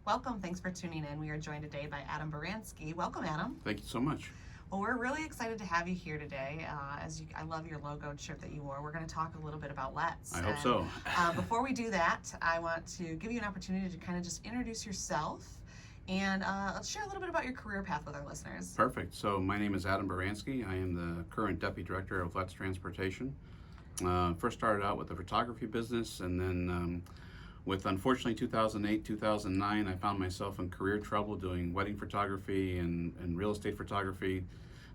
Welcome. Thanks for tuning in. We are joined today by Adam Baranski. Welcome, Adam. Thank you so much. Well, we're really excited to have you here today. I love your logoed shirt that you wore. We're going to talk a little bit about Let's. I hope so. Before we do that, I want to give you an opportunity to kind of just introduce yourself and share a little bit about your career path with our listeners. Perfect. So my name is Adam Baranski. I am the current Deputy Director of Let's Transportation. First started out with the photography business, and then with unfortunately 2008, 2009, I found myself in career trouble doing wedding photography and real estate photography.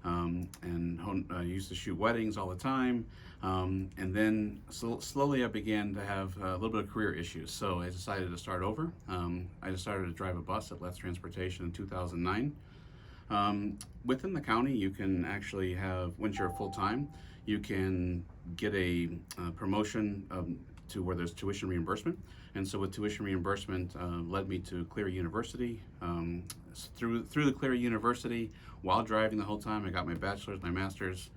I used to shoot weddings all the time. And then slowly I began to have a little bit of career issues. So I decided to start over. I just started to drive a bus at Let's Transportation in 2009. Within the county, you can actually have, once you're full-time, you can get a promotion to where there's tuition reimbursement. And so with tuition reimbursement led me to Cleary University. Through the Cleary University, while driving the whole time, I got my bachelor's, my master's,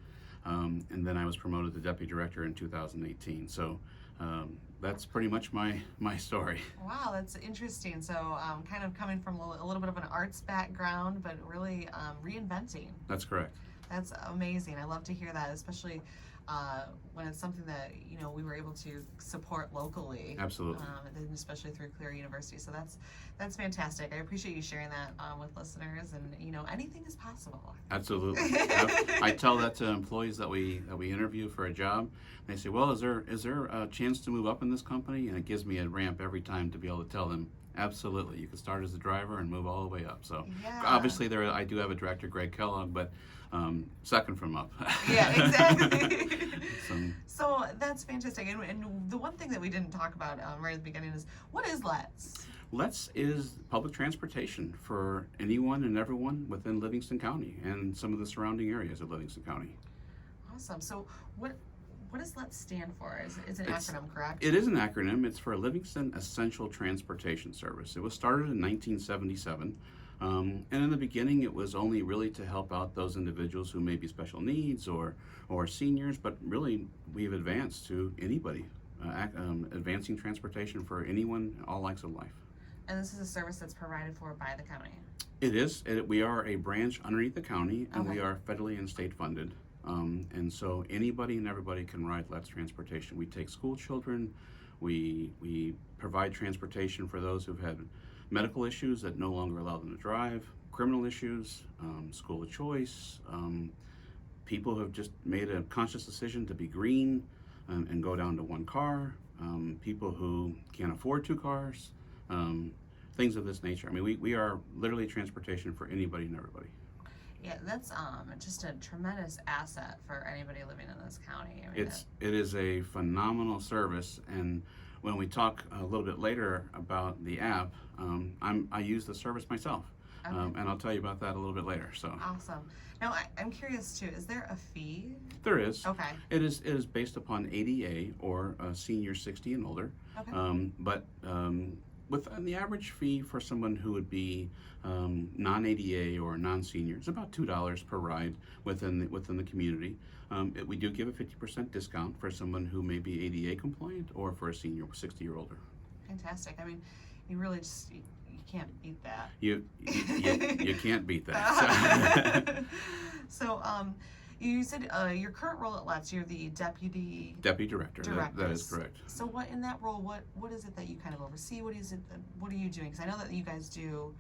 and then I was promoted to deputy director in 2018. So that's pretty much my story. Wow, that's interesting. So kind of coming from a little bit of an arts background, but really reinventing. That's correct. That's amazing. I love to hear that, especially when it's something that we were able to support locally. Absolutely. And especially through Cleary University. So that's fantastic. I appreciate you sharing that with listeners. And anything is possible. Absolutely. I tell that to employees that we interview for a job. They say, "Well, is there a chance to move up in this company?" And it gives me a ramp every time to be able to tell them, absolutely. You can start as a driver and move all the way up. So yeah. Obviously, I do have a director, Greg Kellogg, but second from up. Yeah, exactly. So that's fantastic. And the one thing that we didn't talk about right at the beginning is, what is Let's? Let's is public transportation for anyone and everyone within Livingston County and some of the surrounding areas of Livingston County. Awesome. So what does Let's stand for? Is it an acronym, correct? It is an acronym. It's for Livingston Essential Transportation Service. It was started in 1977. And in the beginning, it was only really to help out those individuals who may be special needs or seniors, but really we've advanced to anybody, advancing transportation for anyone, all walks of life. And this is a service that's provided for by the county? It is. We are a branch underneath the county, and Okay. we are federally and state funded. And so anybody and everybody can ride Let's Transportation. We take school children. We provide transportation for those who've had medical issues that no longer allow them to drive, criminal issues, school of choice, people who have just made a conscious decision to be green and go down to one car, people who can't afford two cars, things of this nature. I mean, we are literally transportation for anybody and everybody. Yeah, that's just a tremendous asset for anybody living in this county. I mean, It is a phenomenal service, and when we talk a little bit later about the app, I use the service myself, Okay. and I'll tell you about that a little bit later. So Awesome. Now I'm curious too. Is there a fee? there is. Okay. It is based upon ADA or senior 60 and older, Okay. but with the average fee for someone who would be non-ADA or non-senior is about $2 per ride within the community. We do give a 50% discount for someone who may be ADA compliant or for a senior 60 or older. Fantastic. I mean, you really just you can't beat that. You can't beat that. So you said your current role at Let's, you're the deputy Director. That is correct. So what in that role, what is it that you kind of oversee? What are you doing? Because I know that you guys do,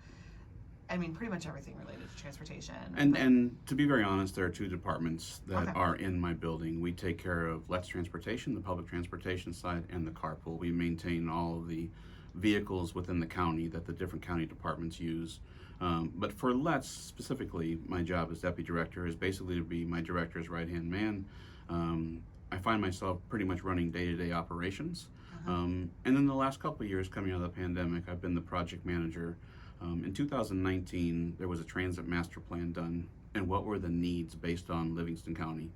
I mean, pretty much everything related to transportation. And to be very honest, there are two departments that Okay. are in my building. We take care of Let's Transportation, the public transportation side, and the carpool. We maintain all of the vehicles within the county that the different county departments use. But for Let's specifically, my job as deputy director is basically to be my director's right-hand man. I find myself pretty much running day-to-day operations. And in the last couple of years coming out of the pandemic, I've been the project manager. In 2019, there was a transit master plan done, and what were the needs based on Livingston County.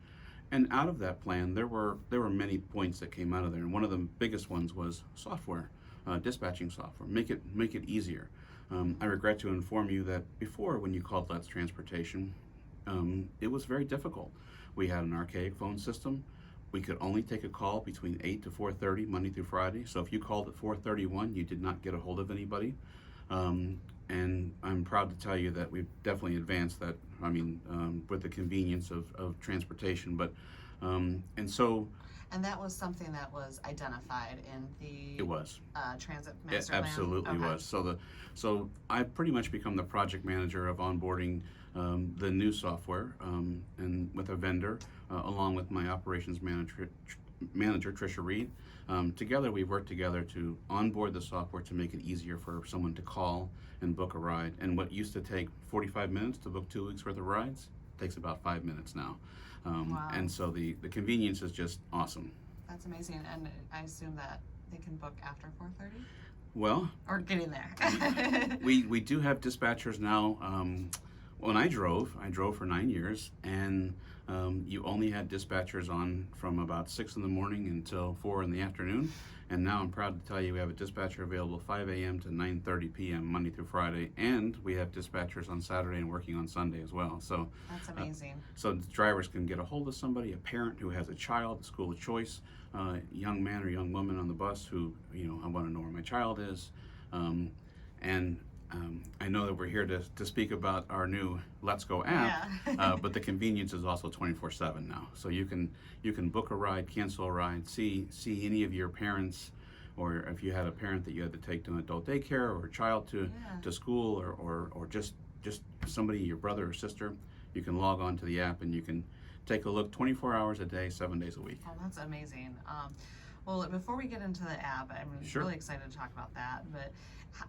And out of that plan, there were many points that came out of there, and one of the biggest ones was software, dispatching software. Make it easier. I regret to inform you that before, when you called Let's Transportation, it was very difficult. We had an archaic phone system. We could only take a call between 8 to 4:30 Monday through Friday. So if you called at 4:31, you did not get a hold of anybody. And I'm proud to tell you that we've definitely advanced that. I mean, with the convenience of transportation, but and so And that was something that was identified in it the was. transit It master plan? absolutely Okay. was. So I've pretty much become the project manager of onboarding the new software, and with a vendor, along with my operations manager Trisha Reed. Together, we've worked together to onboard the software to make it easier for someone to call and book a ride. And what used to take 45 minutes to book 2 weeks worth of rides takes about 5 minutes now. Wow. And so the convenience is just awesome. That's amazing, and I assume that they can book after 4:30? Well, Or get in there? we do have dispatchers now. When I drove for 9 years, and you only had dispatchers on from about 6 in the morning until 4 in the afternoon. And now I'm proud to tell you we have a dispatcher available 5 a.m. to 9:30 p.m. Monday through Friday, and we have dispatchers on Saturday and working on Sunday as well. So That's amazing. so drivers can get a hold of somebody, a parent who has a child, a school of choice, young man or young woman on the bus who, I want to know where my child is. And I know that we're here to speak about our new Let's Go app, Yeah. but the convenience is also 24/7 now. So you can book a ride, cancel a ride, see any of your parents, or if you had a parent that you had to take to an adult daycare or a child to school, or just somebody, your brother or sister, you can log on to the app and you can take a look 24 hours a day, 7 days a week. Oh, that's amazing. Well, before we get into the app, I'm Sure. really excited to talk about that. But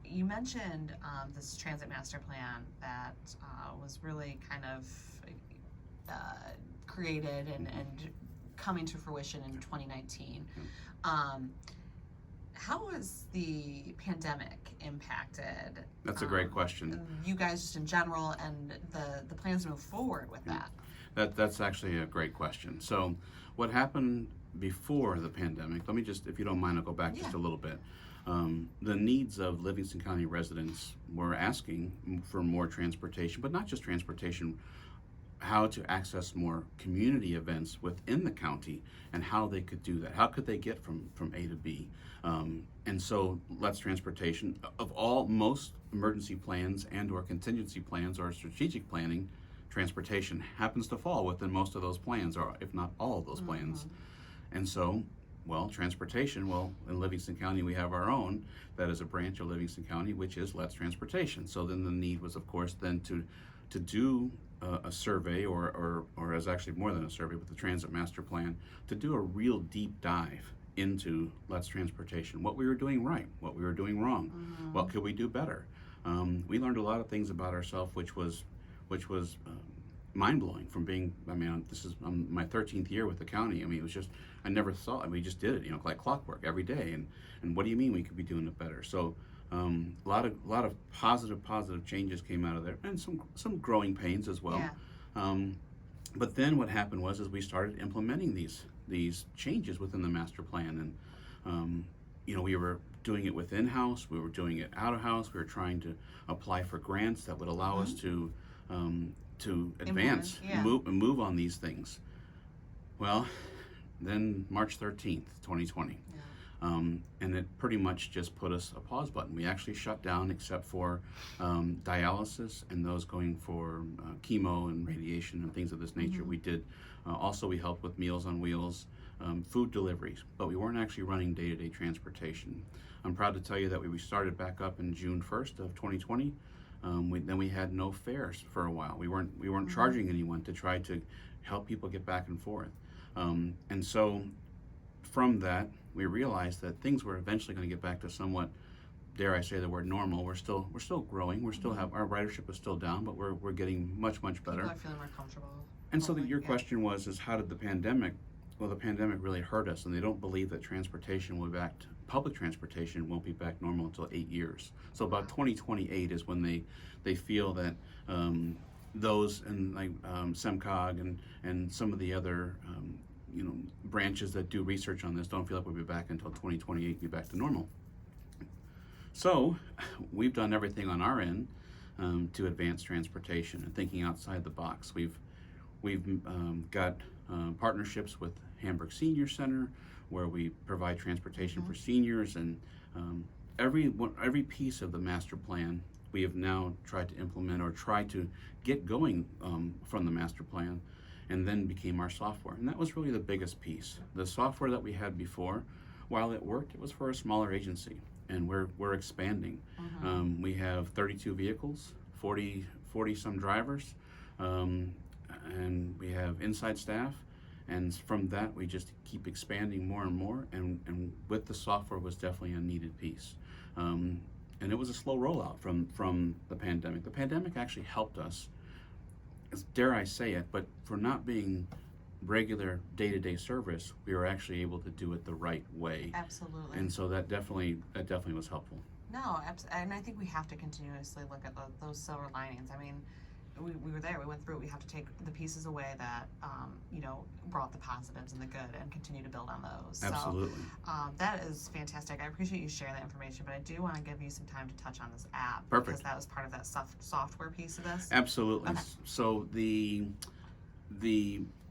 you mentioned this transit master plan that was really kind of created and coming to fruition in 2019. How has the pandemic impacted? That's a great question. You guys just in general, and the plans to move forward with that. That's actually a great question. So what happened before the pandemic, let me just, if you don't mind, I'll go back just a little bit. The needs of Livingston County residents were asking for more transportation, but not just transportation, how to access more community events within the county and how they could do that. How could they get from A to B? And so Let's Transportation, most emergency plans and or contingency plans or strategic planning, transportation happens to fall within most of those plans, or if not all of those plans. And so, transportation, in Livingston County we have our own, that is a branch of Livingston County, which is Let's Transportation. So then the need was, of course, then to do a survey, or as actually more than a survey, but the Transit Master Plan, to do a real deep dive into Let's Transportation, what we were doing right, what we were doing wrong, what could we do better. We learned a lot of things about ourselves, which was mind-blowing from being, this is my 13th year with the county. It was just, I never thought, we just did it, like clockwork every day. And what do you mean we could be doing it better? So a lot of positive changes came out of there, and some growing pains as well. Yeah. But then what happened was we started implementing these changes within the master plan, and we were doing it within house, we were doing it out of house, we were trying to apply for grants that would allow us to advance, move on these things. Well, then March 13th, 2020. And it pretty much just put us a pause button. We actually shut down except for dialysis and those going for chemo and radiation and things of this nature. We did, also we helped with Meals on Wheels, food deliveries, but we weren't actually running day-to-day transportation. I'm proud to tell you that we started back up in June 1st of 2020. Then we had no fares for a while. We weren't charging anyone to try to help people get back and forth. And so from that, we realized that things were eventually going to get back to somewhat, dare I say the word, normal. We're still growing. We're still our ridership is still down, but we're getting much better. People are feeling more comfortable. And so your question was how did the pandemic? Well, the pandemic really hurt us, and they don't believe that public transportation won't be back normal until 8 years. So about 2028 is when they feel that those and like SEMCOG and some of the other branches that do research on this don't feel like we'll be back until 2028 to be back to normal. So we've done everything on our end to advance transportation and thinking outside the box. We've got partnerships with Hamburg Senior Center, where we provide transportation for seniors, and every piece of the master plan we have now tried to implement or tried to get going from the master plan, and then became our software. And that was really the biggest piece. The software that we had before, while it worked, it was for a smaller agency, and we're expanding. We have 32 vehicles, 40 some drivers, and we have inside staff. And from that, we just keep expanding more and more. And with the software was definitely a needed piece. And it was a slow rollout from the pandemic. The pandemic actually helped us, dare I say it, but for not being regular day-to-day service, we were actually able to do it the right way. Absolutely. And so that definitely was helpful. No, and I think we have to continuously look at those silver linings. I mean, we were there, we went through it. We have to take the pieces away that, brought the positives and the good and continue to build on those. Absolutely. So that is fantastic. I appreciate you sharing that information, but I do want to give you some time to touch on this app. Perfect. Because that was part of that software piece of this. Absolutely. Okay. So the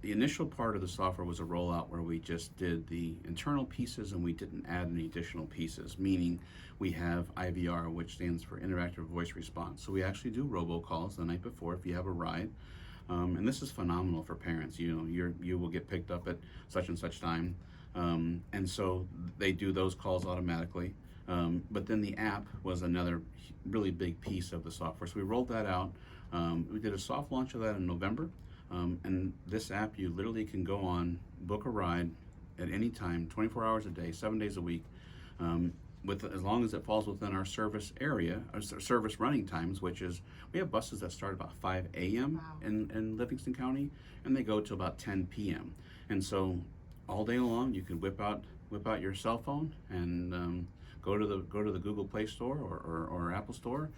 initial part of the software was a rollout where we just did the internal pieces and we didn't add any additional pieces, meaning we have IVR, which stands for interactive voice response. So we actually do robocalls the night before if you have a ride. And this is phenomenal for parents. You will get picked up at such and such time. And so they do those calls automatically. But then the app was another really big piece of the software. So we rolled that out. We did a soft launch of that in November. And this app, you literally can go on, book a ride at any time, 24 hours a day, 7 days a week, as long as it falls within our service area, our service running times, which is, we have buses that start about 5 a.m. Wow. in Livingston County, and they go to about 10 p.m. And so all day long, you can whip out your cell phone and go to the Google Play Store or Apple Store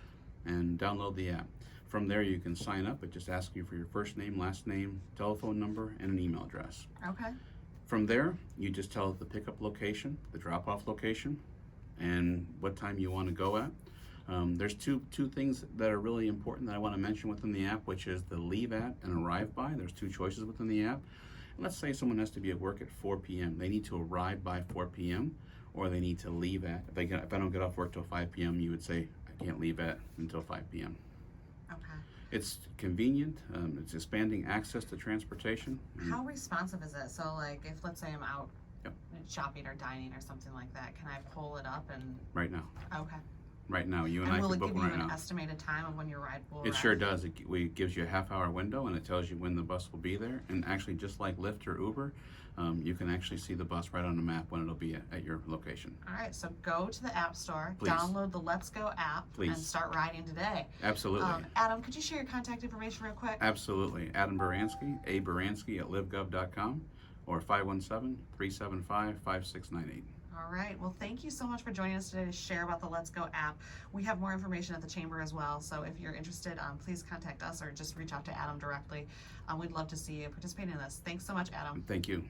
and download the app. From there, you can sign up. It just asks you for your first name, last name, telephone number, and an email address. Okay. From there, you just tell it the pickup location, the drop-off location, and what time you want to go at. There's two things that are really important that I want to mention within the app, which is the leave at and arrive by. There's two choices within the app. And let's say someone has to be at work at 4 p.m. They need to arrive by 4 p.m. or they need to leave at. If I don't get off work till 5 p.m., you would say I can't leave at until 5 p.m. Okay. It's convenient. It's expanding access to transportation. How responsive is it? So, like, if let's say I'm out Yep. shopping or dining or something like that, can I pull it up and? Right now. Okay. Right now, you and And I will can it book give one you right an now. estimated time of when your ride will It arrive? sure does. It gives you a half-hour window, and it tells you when the bus will be there. And actually, just like Lyft or Uber, you can actually see the bus right on the map when it'll be at your location. All right, so go to the App Store, Please. download the Let's Go app, Please. and start riding today. Absolutely. Adam, could you share your contact information real quick? Absolutely. Adam Baranski, Baranski@livgov.com, or 517-375-5698. All right, well, thank you so much for joining us today to share about the Let's Go app. We have more information at the Chamber as well, so if you're interested, please contact us or just reach out to Adam directly. We'd love to see you participate in this. Thanks so much, Adam. Thank you.